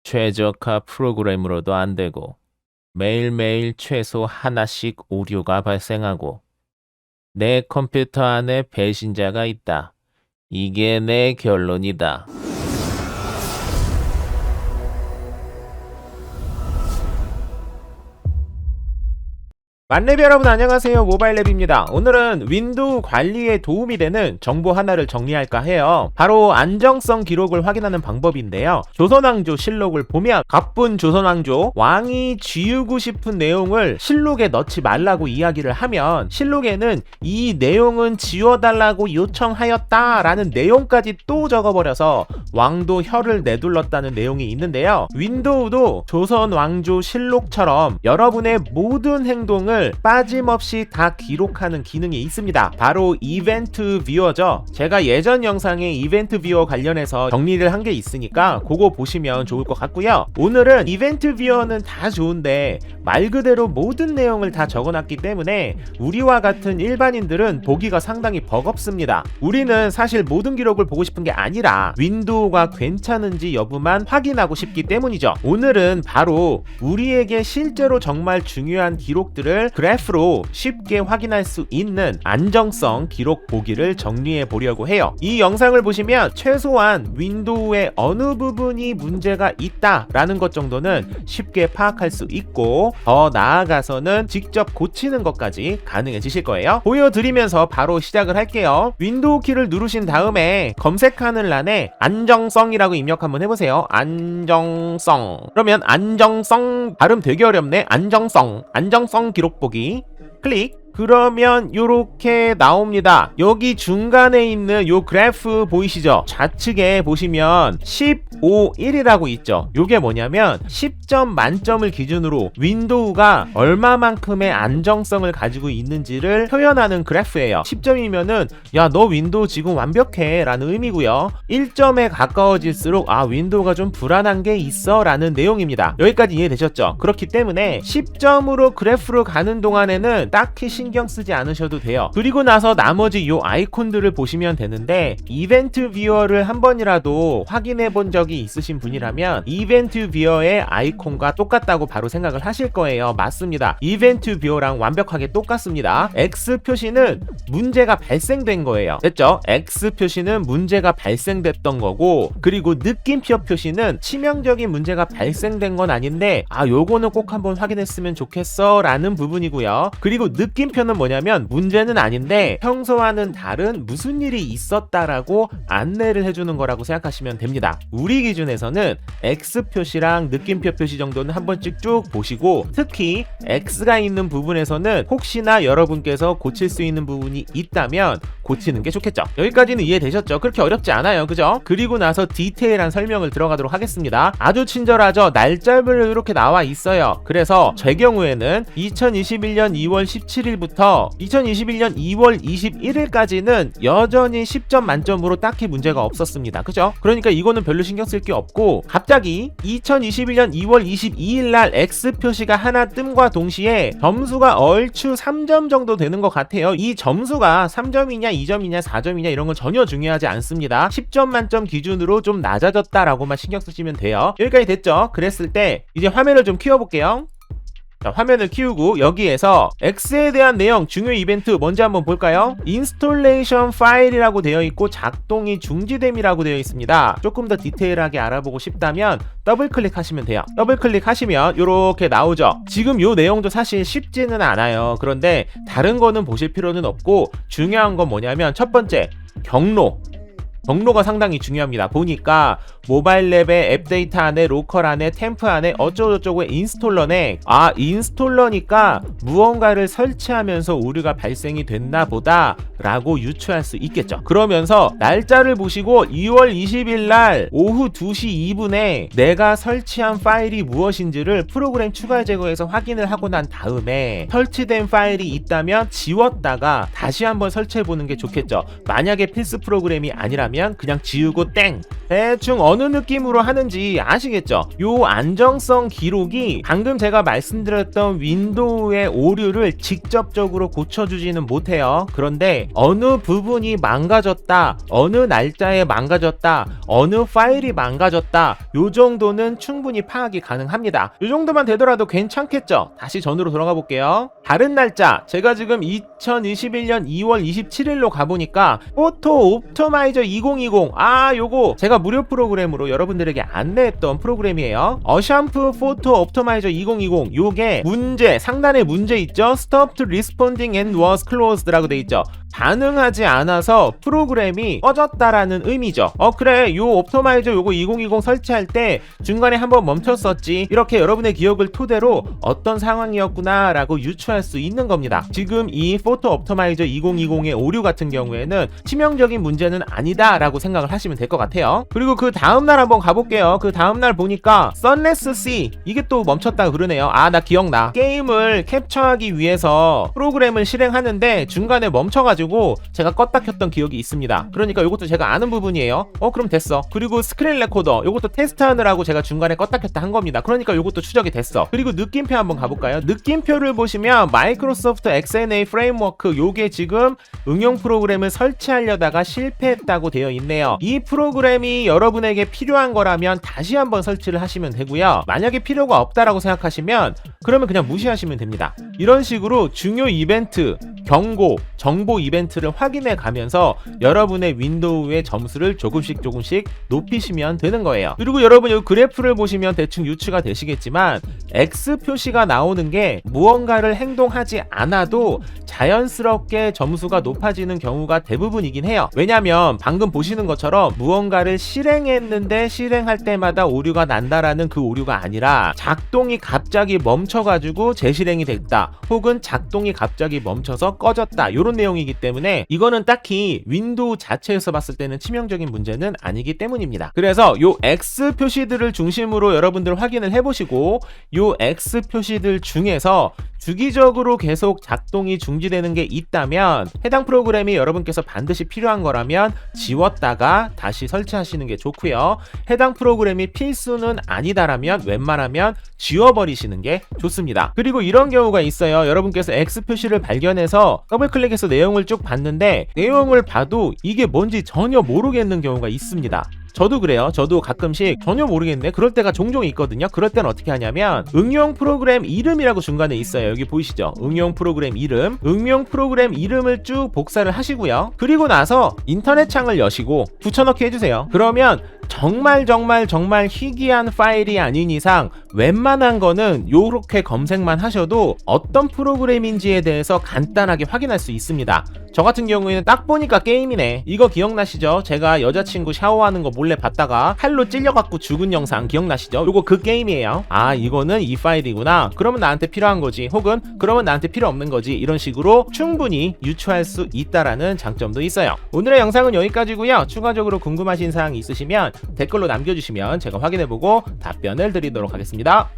최적화 프로그램으로도 안 되고 매일매일 최소 하나씩 오류가 발생하고 내 컴퓨터 안에 배신자가 있다. 이게 내 결론이다. 만렙 여러분 안녕하세요. 모바일랩입니다. 오늘은 윈도우 관리에 도움이 되는 정보 하나를 정리할까 해요. 바로 안정성 기록을 확인하는 방법인데요. 조선왕조 실록을 보면 가쁜 조선왕조 왕이 지우고 싶은 내용을 실록에 넣지 말라고 이야기를 하면 실록에는 이 내용은 지워달라고 요청하였다 라는 내용까지 또 적어버려서 왕도 혀를 내둘렀다는 내용이 있는데요. 윈도우도 조선왕조 실록처럼 여러분의 모든 행동을 빠짐없이 다 기록하는 기능이 있습니다. 바로 이벤트 뷰어죠. 제가 예전 영상에 이벤트 뷰어 관련해서 정리를 한 게 있으니까 그거 보시면 좋을 것 같고요. 오늘은 이벤트 뷰어는 다 좋은데 말 그대로 모든 내용을 다 적어놨기 때문에 우리와 같은 일반인들은 보기가 상당히 버겁습니다. 우리는 사실 모든 기록을 보고 싶은 게 아니라 윈도우가 괜찮은지 여부만 확인하고 싶기 때문이죠. 오늘은 바로 우리에게 실제로 정말 중요한 기록들을 그래프로 쉽게 확인할 수 있는 안정성 기록 보기를 정리해 보려고 해요. 이 영상을 보시면 최소한 윈도우의 어느 부분이 문제가 있다라는 것 정도는 쉽게 파악할 수 있고 더 나아가서는 직접 고치는 것까지 가능해지실 거예요. 보여드리면서 바로 시작을 할게요. 윈도우 키를 누르신 다음에 검색하는 란에 안정성이라고 입력 한번 해보세요. 안정성. 그러면 안정성 발음 되게 어렵네. 안정성 기록 보기 클릭. 그러면 요렇게 나옵니다. 여기 중간에 있는 요 그래프 보이시죠? 좌측에 보시면 15.1이라고 있죠. 요게 뭐냐면 10점 만점을 기준으로 윈도우가 얼마만큼의 안정성을 가지고 있는지를 표현하는 그래프예요. 10점이면은 야, 너 윈도우 지금 완벽해 라는 의미고요. 1점에 가까워질수록 아, 윈도우가 좀 불안한 게 있어 라는 내용입니다. 여기까지 이해되셨죠? 그렇기 때문에 10점으로 그래프로 가는 동안에는 딱히 신경 쓰지 않으셔도 돼요. 그리고 나서 나머지 요 아이콘들을 보시면 되는데 이벤트 뷰어를 한 번이라도 확인해 본 적이 있으신 분이라면 이벤트 뷰어의 아이콘과 똑같다고 바로 생각을 하실 거예요. 맞습니다. 이벤트 뷰어랑 완벽하게 똑같습니다. X 표시는 문제가 발생된 거예요. 됐죠? X 표시는 문제가 발생됐던 거고, 그리고 느낌표 표시는 치명적인 문제가 발생된 건 아닌데 아, 요거는 꼭 한번 확인했으면 좋겠어 라는 부분이고요. 그리고 느낌표는 뭐냐면 문제는 아닌데 평소와는 다른 무슨 일이 있었다라고 안내를 해주는 거라고 생각하시면 됩니다. 우리 기준에서는 X 표시랑 느낌표 표시 정도는 한 번씩 쭉 보시고, 특히 X가 있는 부분에서는 혹시나 여러분께서 고칠 수 있는 부분이 있다면 고치는 게 좋겠죠. 여기까지는 이해되셨죠? 그렇게 어렵지 않아요. 그죠? 그리고 나서 디테일한 설명을 들어가도록 하겠습니다. 아주 친절하죠? 날짜별로 이렇게 나와 있어요. 그래서 제 경우에는 2021년 2월 17일부터 2021년 2월 21일까지는 여전히 10점 만점으로 딱히 문제가 없었습니다. 그죠? 그러니까 이거는 별로 신경 쓸 게 없고, 갑자기 2021년 2월 22일 날 X 표시가 하나 뜸과 동시에 점수가 얼추 3점 정도 되는 것 같아요. 이 점수가 3점이냐 2점이냐 4점이냐 이런 건 전혀 중요하지 않습니다. 10점 만점 기준으로 좀 낮아졌다라고만 신경 쓰시면 돼요. 여기까지 됐죠? 그랬을 때 이제 화면을 좀 키워볼게요. 자, 화면을 키우고 여기에서 X에 대한 내용, 중요 이벤트 뭔지 한번 볼까요? 인스톨레이션 파일이라고 되어 있고 작동이 중지됨이라고 되어 있습니다. 조금 더 디테일하게 알아보고 싶다면 더블 클릭하시면 돼요. 더블 클릭하시면 이렇게 나오죠. 지금 요 내용도 사실 쉽지는 않아요. 그런데 다른 거는 보실 필요는 없고, 중요한 건 뭐냐면 첫 번째, 경로가 상당히 중요합니다. 보니까 모바일랩의 앱 데이터 안에, 로컬 안에, 템프 안에 어쩌고저쩌고 인스톨러네. 아, 인스톨러니까 무언가를 설치하면서 오류가 발생이 됐나 보다 라고 유추할 수 있겠죠. 그러면서 날짜를 보시고 2월 20일 날 오후 2시 2분에 내가 설치한 파일이 무엇인지를 프로그램 추가 제거해서 확인을 하고 난 다음에 설치된 파일이 있다면 지웠다가 다시 한번 설치해 보는 게 좋겠죠. 만약에 필수 프로그램이 아니라면 하면 그냥 지우고 땡. 대충 어느 느낌으로 하는지 아시겠죠? 요 안정성 기록이 방금 제가 말씀드렸던 윈도우의 오류를 직접적으로 고쳐주지는 못해요. 그런데 어느 부분이 망가졌다, 어느 날짜에 망가졌다, 어느 파일이 망가졌다, 요 정도는 충분히 파악이 가능합니다. 요 정도만 되더라도 괜찮겠죠? 다시 전으로 돌아가 볼게요. 다른 날짜, 제가 지금 2021년 2월 27일로 가보니까 포토 옵토마이저 2020, 요거 제가 무료 프로그램으로 여러분들에게 안내했던 프로그램이에요. 어샴프 포토 옵토마이저 2020, 요게 문제, 상단에 문제 있죠? Stopped responding and was closed 라고 돼 있죠. 반응하지 않아서 프로그램이 꺼졌다라는 의미죠. 그래, 요 옵토마이저 요거 2020 설치할 때 중간에 한번 멈췄었지, 이렇게 여러분의 기억을 토대로 어떤 상황이었구나 라고 유추할 수 있는 겁니다. 지금 이 포토 옵토마이저 2020의 오류 같은 경우에는 치명적인 문제는 아니다 라고 생각을 하시면 될 것 같아요. 그리고 그 다음날 한번 가볼게요. 그 다음날 보니까 Sunless Sea, 이게 또 멈췄다 그러네요. 나 기억나. 게임을 캡처하기 위해서 프로그램을 실행하는데 중간에 멈춰가지고 제가 껐다 켰던 기억이 있습니다. 그러니까 이것도 제가 아는 부분이에요. 그럼 됐어. 그리고 스크린 레코더, 이것도 테스트하느라고 제가 중간에 껐다 켰다 한 겁니다. 그러니까 이것도 추적이 됐어. 그리고 느낌표 한번 가볼까요? 느낌표를 보시면 마이크로소프트 XNA 프레임워크, 요게 지금 응용 프로그램을 설치하려다가 실패했다고 되어 있네요. 이 프로그램이 여러분에게 필요한 거라면 다시 한번 설치를 하시면 되고요. 만약에 필요가 없다라고 생각하시면 그러면 그냥 무시하시면 됩니다. 이런 식으로 중요 이벤트, 경고, 정보 이벤트를 확인해 가면서 여러분의 윈도우의 점수를 조금씩 높이시면 되는 거예요. 그리고 여러분 이 그래프를 보시면 대충 유추가 되시겠지만 X 표시가 나오는 게 무언가를 행동하지 않아도 자연스럽게 점수가 높아지는 경우가 대부분이긴 해요. 왜냐면 방금 보시는 것처럼 무언가를 실행했는데 실행할 때마다 오류가 난다라는 그 오류가 아니라 작동이 갑자기 멈춰가지고 재실행이 됐다, 혹은 작동이 갑자기 멈춰서 꺼졌다, 이런 내용이기 때문에 이거는 딱히 윈도우 자체에서 봤을 때는 치명적인 문제는 아니기 때문입니다. 그래서 요 X 표시들을 중심으로 여러분들 확인을 해보시고, 요 X 표시들 중에서 주기적으로 계속 작동이 중지되는 게 있다면 해당 프로그램이 여러분께서 반드시 필요한 거라면 지웠다가 다시 설치하시는 게 좋고요. 해당 프로그램이 필수는 아니다라면 웬만하면 지워버리시는 게 좋습니다. 그리고 이런 경우가 있어요. 여러분께서 X 표시를 발견해서 더블클릭해서 내용을 쭉 봤는데 내용을 봐도 이게 뭔지 전혀 모르겠는 경우가 있습니다. 저도 그래요. 저도 가끔씩 전혀 모르겠네, 그럴 때가 종종 있거든요. 그럴 때는 어떻게 하냐면 응용 프로그램 이름이라고 중간에 있어요. 여기 보이시죠? 응용 프로그램 이름. 응용 프로그램 이름을 쭉 복사를 하시고요. 그리고 나서 인터넷 창을 여시고 붙여넣기 해주세요. 그러면 정말 희귀한 파일이 아닌 이상 웬만한 거는 요렇게 검색만 하셔도 어떤 프로그램인지에 대해서 간단하게 확인할 수 있습니다. 저 같은 경우에는 딱 보니까 게임이네, 이거 기억나시죠? 제가 여자친구 샤워하는 거 몰래 봤다가 칼로 찔려갖고 죽은 영상 기억나시죠? 요거 그 게임이에요. 이거는 이 파일이구나, 그러면 나한테 필요한 거지, 혹은 그러면 나한테 필요 없는 거지, 이런 식으로 충분히 유추할 수 있다라는 장점도 있어요. 오늘의 영상은 여기까지고요. 추가적으로 궁금하신 사항이 있으시면 댓글로 남겨주시면 제가 확인해보고 답변을 드리도록 하겠습니다.